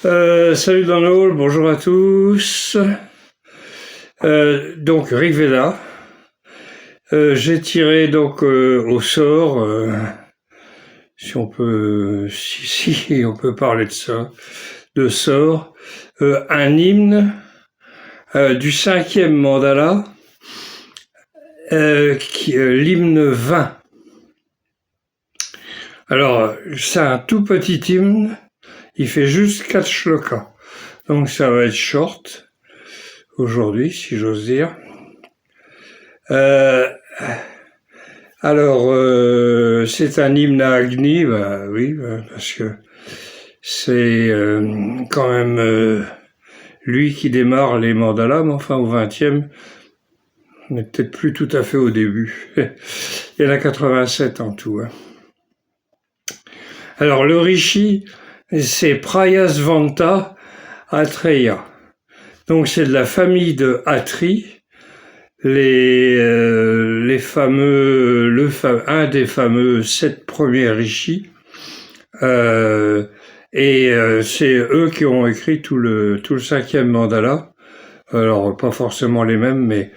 Salut dans le hall, bonjour à tous. Donc Rivella, j'ai tiré donc au sort, si on peut, si on peut parler de ça, de sort, un hymne du 5e mandala, l'hymne 20. Alors c'est un tout petit hymne, il fait juste 4 shlokas, donc ça va être short aujourd'hui, si j'ose dire. C'est un hymne à Agni, bah oui, parce que c'est quand même lui qui démarre les mandalas, mais enfin au 20e, on n'est peut-être plus tout à fait au début. Il y en a 87 en tout. Hein. Alors le rishi, c'est Prayasvanta Atreya. Donc c'est de la famille de Atri, un des fameux 7 premiers rishis, c'est eux qui ont écrit tout le 5e mandala. Alors pas forcément les mêmes, mais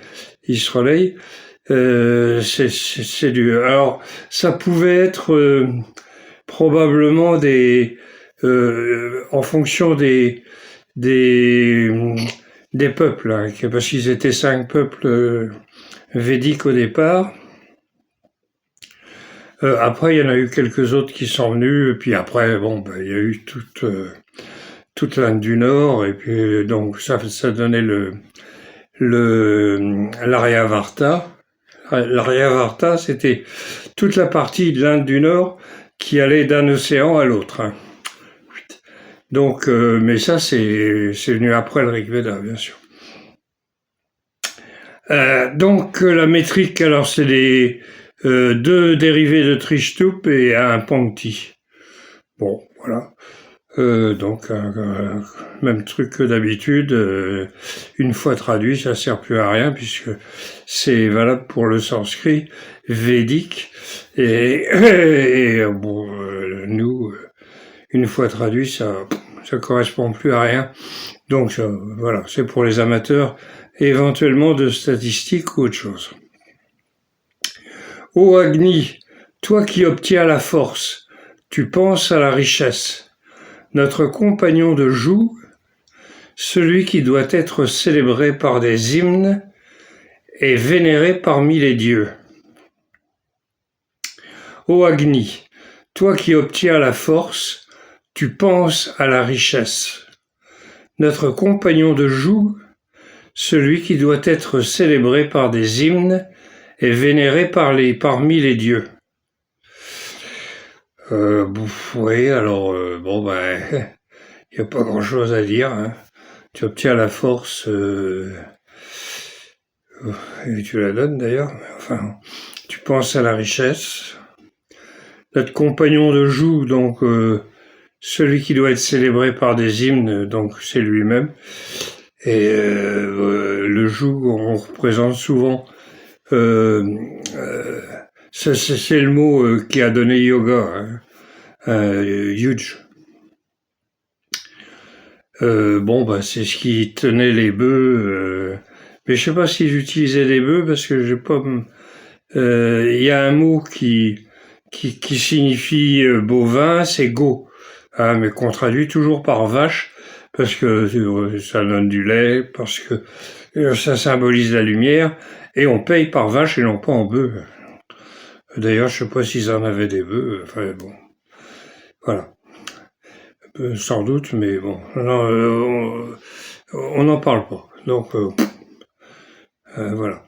ils se relayent. Alors ça pouvait être probablement en fonction des peuples, hein, parce qu'ils étaient 5 peuples védiques au départ. Après, il y en a eu quelques autres qui sont venus, et puis après, il y a eu toute l'Inde du Nord, et puis donc ça donnait l'Aryavarta. L'Aryavarta, c'était toute la partie de l'Inde du Nord qui allait d'un océan à l'autre. Hein. Donc, mais ça, c'est venu après le Rig Veda, bien sûr. Donc, la métrique, alors, c'est les 2 dérivés de Trishtup et un Pankti. Bon, voilà. Donc, même truc que d'habitude, une fois traduit, ça sert plus à rien, puisque c'est valable pour le sanskrit védique. Nous, une fois traduit, ça correspond plus à rien. Donc voilà, c'est pour les amateurs, éventuellement de statistiques ou autre chose. Ô Agni, toi qui obtiens la force, tu penses à la richesse. Notre compagnon de joug, celui qui doit être célébré par des hymnes et vénéré parmi les dieux. Ô Agni, toi qui obtiens la force, tu penses à la richesse. Notre compagnon de joug, celui qui doit être célébré par des hymnes et vénéré parmi les dieux. Oui, alors, il n'y a pas grand-chose à dire. Hein. Tu obtiens la force, et tu la donnes d'ailleurs, enfin, tu penses à la richesse. Notre compagnon de joug, donc, celui qui doit être célébré par des hymnes, donc c'est lui-même. Et le joug, on représente souvent, c'est le mot qui a donné yoga, hein, huge. C'est ce qui tenait les bœufs. Mais je sais pas si j'utilisais les bœufs parce que j'ai pas. Il y a un mot qui signifie bovin, c'est go, hein, mais qu'on traduit toujours par vache parce que ça donne du lait, parce que ça symbolise la lumière, et on paye par vache et non pas en bœuf. D'ailleurs, je sais pas s'ils en avaient des bœufs. Enfin bon, voilà. Sans doute, mais bon, non, on n'en parle pas. Donc voilà.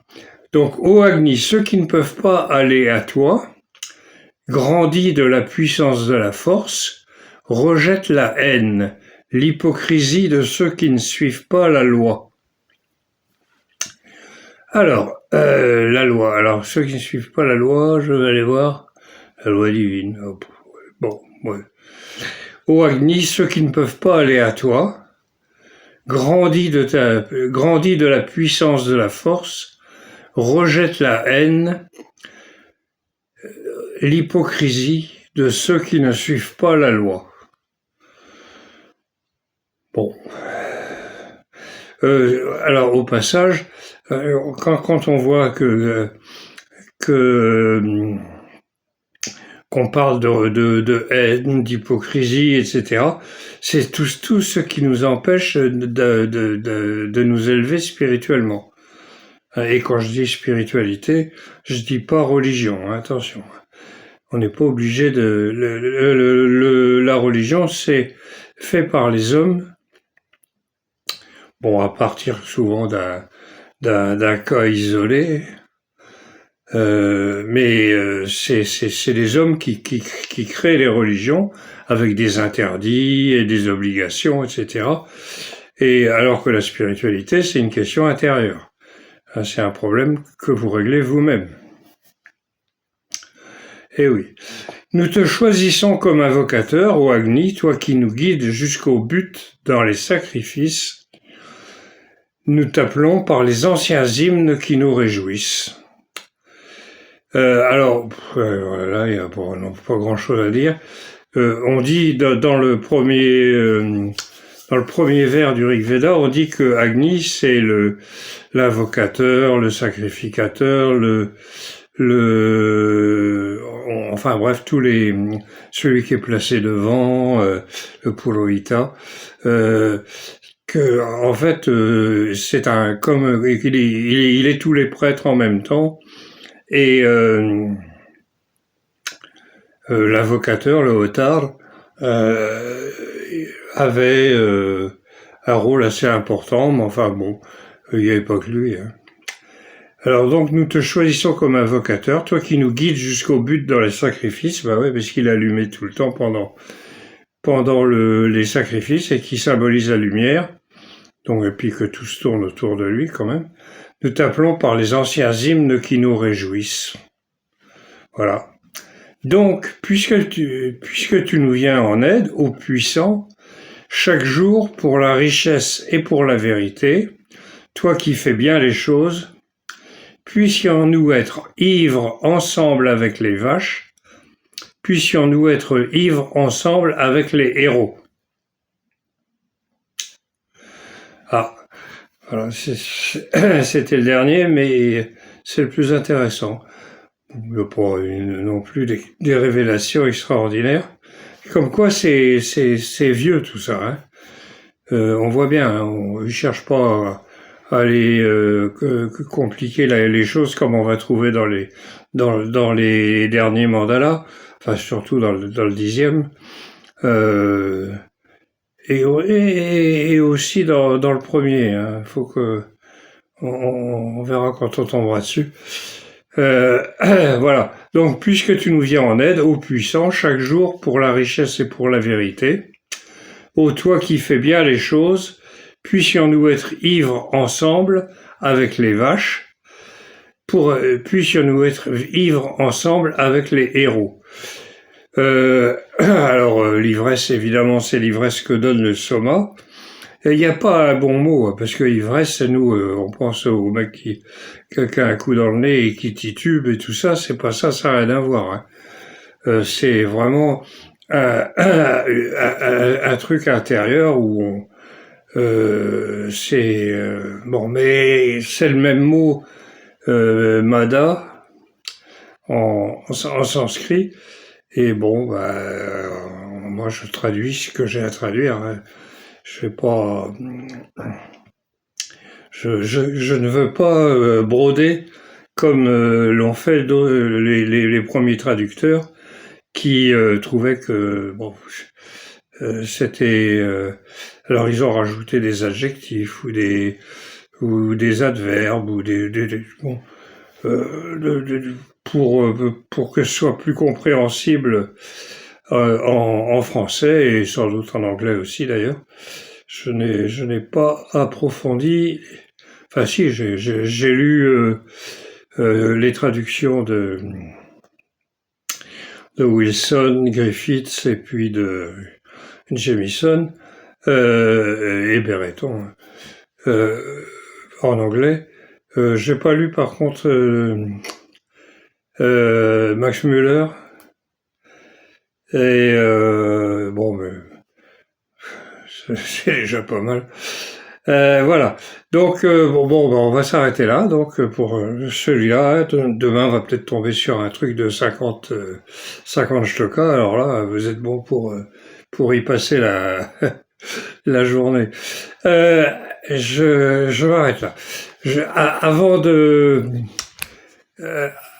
Donc, ô Agni, ceux qui ne peuvent pas aller à toi, grandis de la puissance de la force, rejettent la haine, l'hypocrisie de ceux qui ne suivent pas la loi. Alors, la loi. Alors, ceux qui ne suivent pas la loi, je vais aller voir la loi divine. Bon, ouais. Ô Agni, ceux qui ne peuvent pas aller à toi, grandis de la puissance de la force, rejette la haine, l'hypocrisie de ceux qui ne suivent pas la loi. Bon. Alors au passage, quand on voit que qu'on parle de haine, d'hypocrisie, etc., c'est tout ce qui nous empêche de nous élever spirituellement. Et quand je dis spiritualité, je dis pas religion, hein, attention. On n'est pas obligé de... la religion, c'est fait par les hommes, bon, à partir souvent d'un cas isolé, mais c'est les hommes qui créent les religions avec des interdits et des obligations, etc. Et alors que la spiritualité, c'est une question intérieure. C'est un problème que vous réglez vous-même. Eh oui. Nous te choisissons comme invocateur, ô Agni, toi qui nous guides jusqu'au but dans les sacrifices. Nous t'appelons par les anciens hymnes qui nous réjouissent. Alors, là, il n'y a pas grand-chose à dire. On dit dans le premier vers du Rig Veda, on dit que Agni c'est l'invocateur, le sacrificateur, enfin bref, celui qui est placé devant, le Purohita, que en fait c'est comme il est tous les prêtres en même temps. Et l'invocateur, le Hotar, avait un rôle assez important, mais enfin bon, il n'y avait pas que lui. Hein. Alors donc nous te choisissons comme invocateur, toi qui nous guides jusqu'au but dans les sacrifices, bah ouais, parce qu'il allumait tout le temps pendant les sacrifices et qui symbolise la lumière, donc et puis que tout se tourne autour de lui quand même. Nous t'appelons par les anciens hymnes qui nous réjouissent. Voilà. Donc, puisque tu nous viens en aide, ô puissant, chaque jour pour la richesse et pour la vérité, toi qui fais bien les choses, puissions-nous être ivres ensemble avec les vaches, puissions-nous être ivres ensemble avec les héros. Ah, voilà, c'était le dernier, mais c'est le plus intéressant. Il n'y a pas non plus des révélations extraordinaires. Comme quoi, c'est vieux tout ça. Hein. On voit bien, hein, on ne cherche pas à aller compliquer les choses comme on va trouver dans les derniers mandalas, enfin surtout dans le 10e, et aussi dans le premier. Hein. Faut que on verra quand on tombera dessus. Voilà. Donc, puisque tu nous viens en aide, ô puissant, chaque jour pour la richesse et pour la vérité, ô toi qui fais bien les choses, puissions-nous être ivres ensemble avec les vaches, puissions-nous être ivres ensemble avec les héros. Alors, l'ivresse, évidemment, c'est l'ivresse que donne le soma. Il n'y a pas un bon mot, parce que ivresse, nous, on pense au mec qui a un coup dans le nez et qui titube et tout ça, c'est pas ça, ça n'a rien à voir. Hein. C'est vraiment un truc intérieur où bon, mais c'est le même mot mada en sanskrit. Et bon, moi je traduis ce que j'ai à traduire. Hein. Je vais pas. Je ne veux pas broder comme l'ont fait les premiers traducteurs qui trouvaient que bon c'était alors ils ont rajouté des adjectifs ou des adverbes ou bon pour que ce soit plus compréhensible en français et sans doute en anglais aussi d'ailleurs. Je n'ai pas approfondi. Enfin si, j'ai lu les traductions de Wilson, Griffiths et puis de Jamieson et Brereton en anglais. J'ai pas lu par contre Max Muller et bon mais c'est déjà pas mal. Voilà. Donc ben, on va s'arrêter là. Donc pour celui-là, demain on va peut-être tomber sur un truc de 50 shlokas. Alors là, vous êtes bon pour y passer la journée. Euh, je m'arrête là. Avant de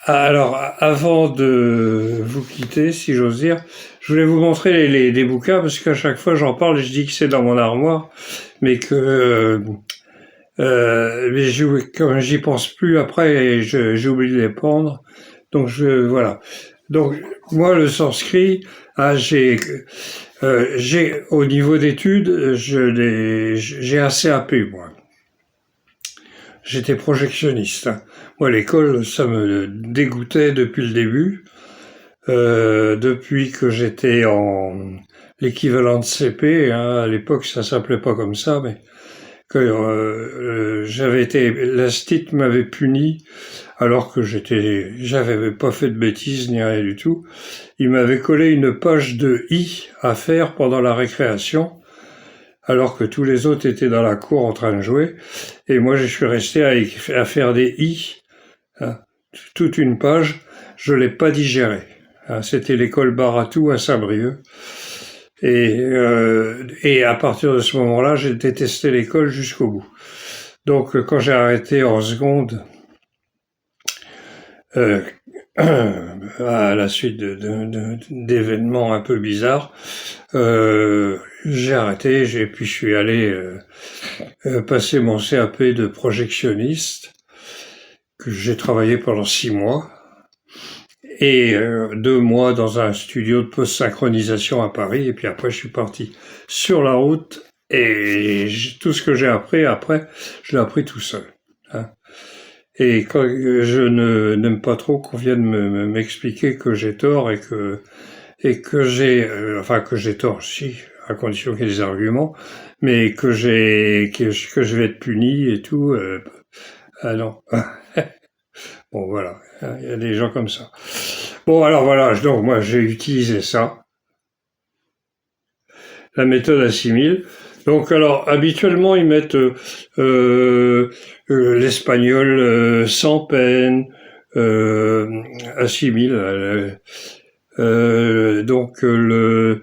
avant de vous quitter, si j'ose dire, je voulais vous montrer des bouquins parce qu'à chaque fois j'en parle et je dis que c'est dans mon armoire, mais que comme j'y pense plus après, j'ai oublié de les prendre. Donc voilà. Donc moi le sanskrit, j'ai au niveau d'études, j'ai un CAP moi. J'étais projectionniste, hein. Moi, l'école, ça me dégoûtait depuis le début. Depuis que j'étais en l'équivalent de CP, hein, à l'époque, ça s'appelait pas comme ça, mais que l'instit m'avait puni alors que j'avais pas fait de bêtises ni rien du tout. Il m'avait collé une page de I à faire pendant la récréation, alors que tous les autres étaient dans la cour en train de jouer. Et moi, je suis resté à faire des i, hein, toute une page. Je l'ai pas digéré. Hein, c'était l'école Baratou à Saint-Brieuc. Et à partir de ce moment-là, j'ai détesté l'école jusqu'au bout. Donc, quand j'ai arrêté en seconde, à la suite d'événements un peu bizarres, j'ai arrêté, puis je suis allé passer mon CAP de projectionniste, que j'ai travaillé pendant 6 mois, et 2 mois dans un studio de post-synchronisation à Paris, et puis après je suis parti sur la route, et tout ce que j'ai appris après, je l'ai appris tout seul. Hein. Et quand je n'aime pas trop qu'on vienne m'expliquer que j'ai tort et que j'ai tort, si, à condition qu'il y ait des arguments, mais que je vais être puni et tout. Ah non. Bon voilà, il y a des gens comme ça. Bon alors voilà, donc moi j'ai utilisé ça, la méthode assimile. Donc alors habituellement ils mettent l'espagnol sans peine, assimile. Donc le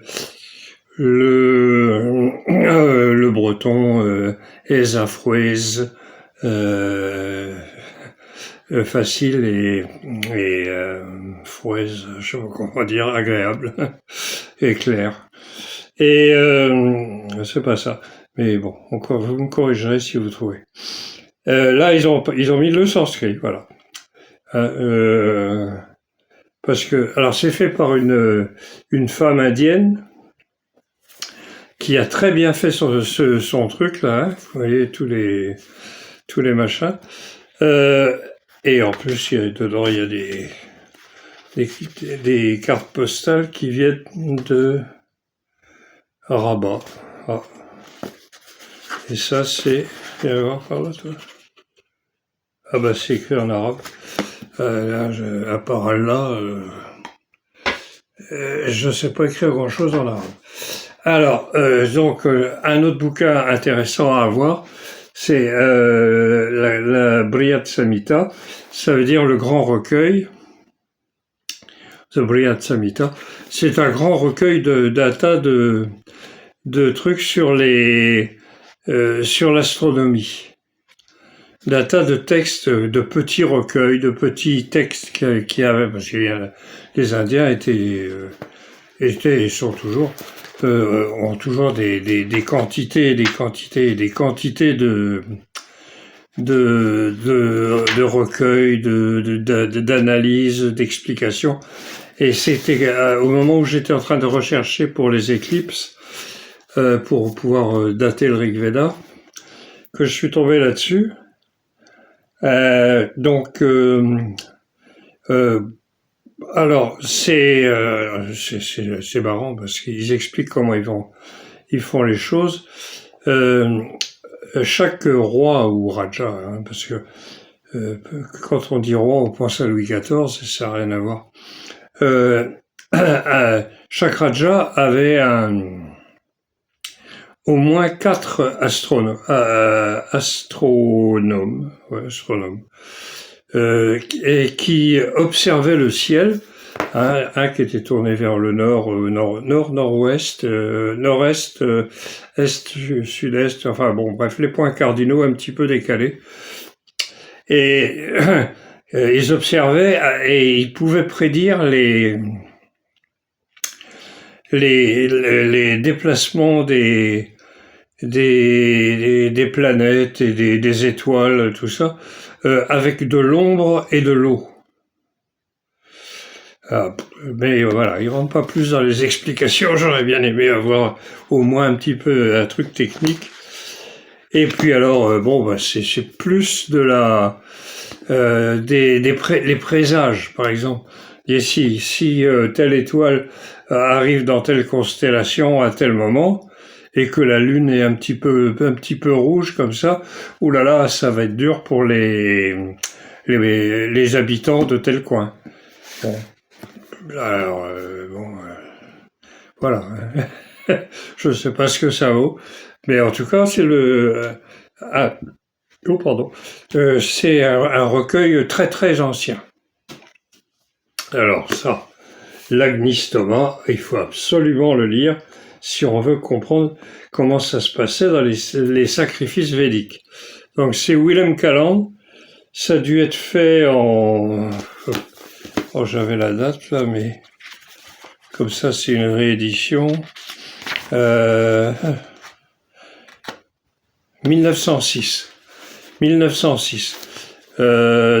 breton ezafouez, facile et fouez, je sais pas comment dire, agréable et clair. Et c'est pas ça. Mais bon, encore vous me corrigerez si vous trouvez. Là ils ont mis le sanskrit, voilà. Parce que alors c'est fait par une femme indienne qui a très bien fait son truc là, hein, vous voyez tous les machins. Et en plus dedans il y a des cartes postales qui viennent de Rabat. Ah. Et ça c'est, viens voir par là toi. Ah bah c'est écrit en arabe. Là, à part Allah, je sais pas écrire grand-chose en arabe. Alors, donc, un autre bouquin intéressant à avoir, c'est la Briyat Samhita. Ça veut dire le grand recueil. The Briyat Samhita. C'est un grand recueil d'un tas de trucs sur l'astronomie. D'un tas de textes, de petits recueils, de petits textes qui avaient, parce que les Indiens étaient et sont toujours, ont toujours des quantités, des quantités, des quantités de recueils, d'analyses, d'explications. Et c'était au moment où j'étais en train de rechercher pour les éclipses, pour pouvoir dater le Rig Veda, que je suis tombé là-dessus. Donc, alors c'est marrant parce qu'ils expliquent comment ils font les choses. Chaque roi ou raja, hein, parce que quand on dit roi, on pense à Louis XIV, ça n'a rien à voir. Chaque raja avait au moins 4 astronomes, et qui observaient le ciel. Un qui était tourné vers le nord-ouest, nord-est, est, sud-est, enfin bon, bref, les points cardinaux un petit peu décalés. Et ils observaient et ils pouvaient prédire les déplacements des planètes et des étoiles, tout ça, avec de l'ombre et de l'eau. Mais voilà, il rentre pas plus dans les explications. J'aurais bien aimé avoir au moins un petit peu un truc technique. Et puis alors, c'est plus de la les présages, par exemple. Et si telle étoile arrive dans telle constellation à tel moment, et que la Lune est un petit peu rouge comme ça, oulala, ça va être dur pour les habitants de tel coin. Bon. Alors, voilà. Je ne sais pas ce que ça vaut, mais en tout cas, c'est c'est un recueil très très ancien. Alors ça, l'Agnistoma, il faut absolument le lire si on veut comprendre comment ça se passait dans les sacrifices védiques. Donc c'est Willem Caland, ça a dû être fait en... Oh, j'avais la date là, mais comme ça c'est une réédition. 1906.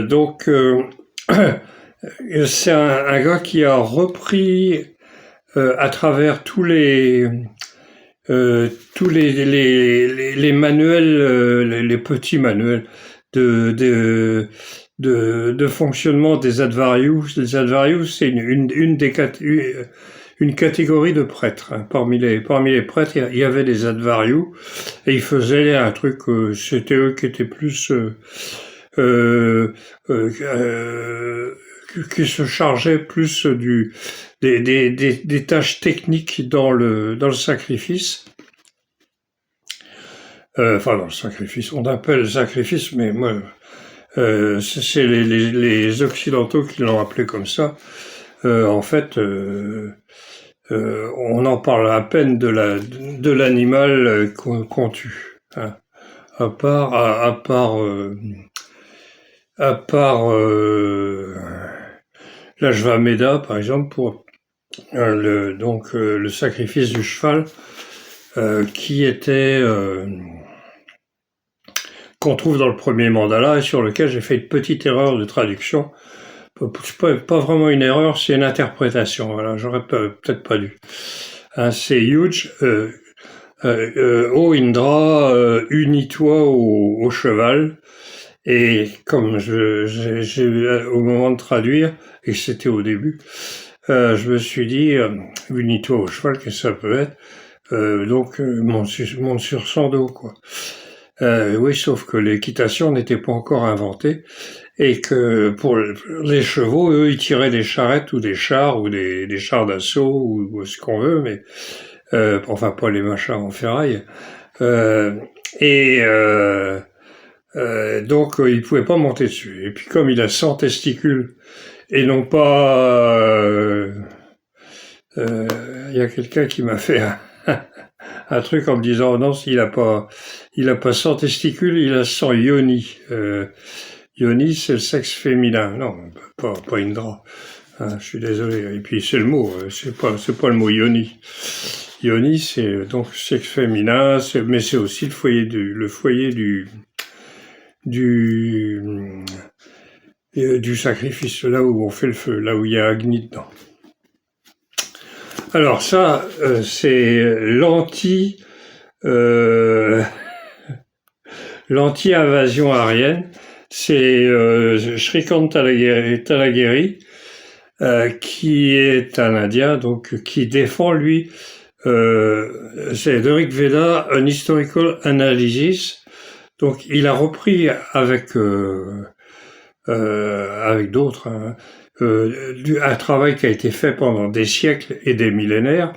Donc c'est un gars qui a repris à travers tous les manuels, les petits manuels de fonctionnement des Advarius. Les Advarius, c'est une catégorie de prêtres. Hein. Parmi les prêtres, il y avait des Advarius, et ils faisaient un truc, c'était eux qui étaient plus qui se chargeaient plus des tâches techniques dans le sacrifice. Dans le sacrifice, on appelle le sacrifice, mais moi, c'est les Occidentaux qui l'ont appelé comme ça. En fait, on en parle à peine de l'animal qu'on tue. Hein. À part l'Ajvameda, par exemple, pour le sacrifice du cheval, qui était qu'on trouve dans le premier mandala et sur lequel j'ai fait une petite erreur de traduction. Pas vraiment une erreur, c'est une interprétation. Voilà, j'aurais peut-être pas dû. Hein, c'est huge. Ô Indra, unis-toi au cheval. Et comme j'ai au moment de traduire, et c'était au début, je me suis dit, unis-toi au cheval, qu'est-ce que ça peut être? Monte sur son dos, quoi. Oui, sauf que l'équitation n'était pas encore inventée, et que pour les chevaux, eux, ils tiraient des charrettes ou des chars, ou des chars d'assaut, ou ce qu'on veut, mais enfin pas les machins en ferraille. Donc il pouvait pas monter dessus. Et puis comme il a 100 testicules et non pas, y a quelqu'un qui m'a fait un truc en me disant non, il a pas 100 testicules, il a 100 yoni. Yoni, c'est le sexe féminin. Non, pas Indra. Hein, je suis désolé. Et puis c'est le mot, c'est pas le mot yoni. Yoni, c'est donc sexe féminin, mais c'est aussi le foyer du sacrifice, là où on fait le feu, là où il y a Agni dedans. Alors ça, c'est l'anti-invasion aryenne. C'est Shrikant Talageri, qui est un Indien, donc qui défend lui, c'est The Rig Veda, an historical analysis. Donc il a repris avec d'autres un travail qui a été fait pendant des siècles et des millénaires,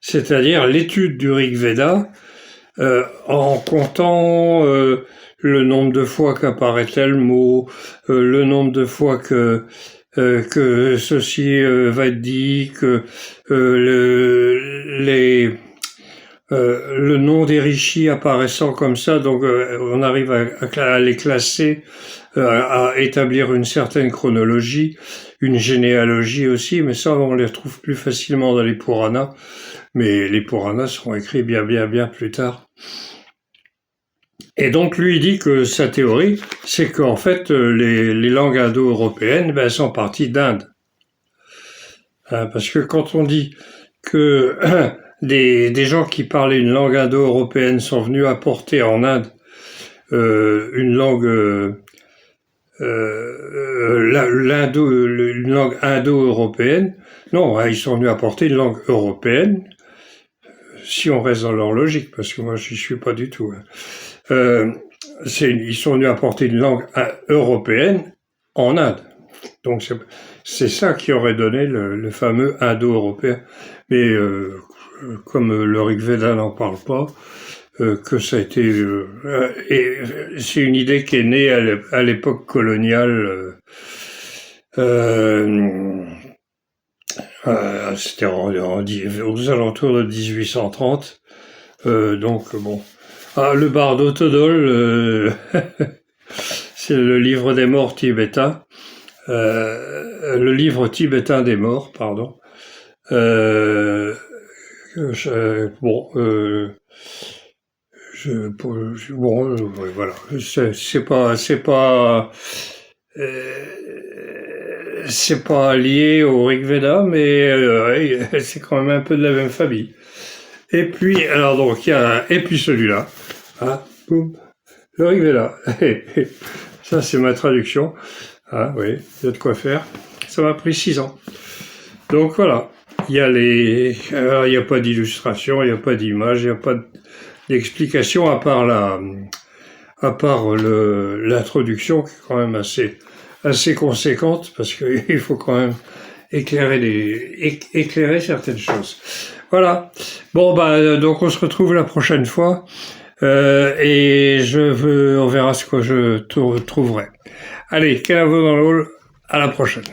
c'est-à-dire l'étude du Rig Veda, en comptant le nombre de fois qu'apparaît tel mot, le nombre de fois que ceci va être dit, que le nom des rishis apparaissant comme ça, donc on arrive à les classer, à établir une certaine chronologie, une généalogie aussi, mais ça on les retrouve plus facilement dans les Puranas, mais les Puranas seront écrits bien plus tard. Et donc lui il dit que sa théorie, c'est qu'en fait les langues indo-européennes, ben, elles sont parties d'Inde. Parce que quand on dit que des gens qui parlaient une langue indo-européenne sont venus apporter en Inde une langue une langue indo-européenne, non, ils sont venus apporter une langue européenne, si on reste dans leur logique, parce que moi je suis pas du tout. Ils sont venus apporter une langue européenne en Inde. Donc c'est ça qui aurait donné le fameux indo-européen. Mais comme le Rig Veda n'en parle pas, que ça a été... et c'est une idée qui est née à l'époque coloniale. C'était aux alentours de 1830. Donc bon... le Bardo Todol, c'est le livre des morts tibétains. Le livre tibétain des morts, pardon. Voilà. C'est pas lié au Rig Veda, mais c'est quand même un peu de la même famille. Et puis, alors donc, et puis celui-là, boum, le Rig Veda. Ça, c'est ma traduction. Oui, il y a de quoi faire. Ça m'a pris 6 ans. Donc voilà, il y a pas d'illustration, il n'y a pas d'image, il n'y a pas d'explication à part l'introduction qui est quand même assez conséquente parce qu'il faut quand même éclairer certaines choses. Voilà. Bon donc on se retrouve la prochaine fois et on verra ce que je trouverai. Allez, Kenavo dans le hall, à la prochaine.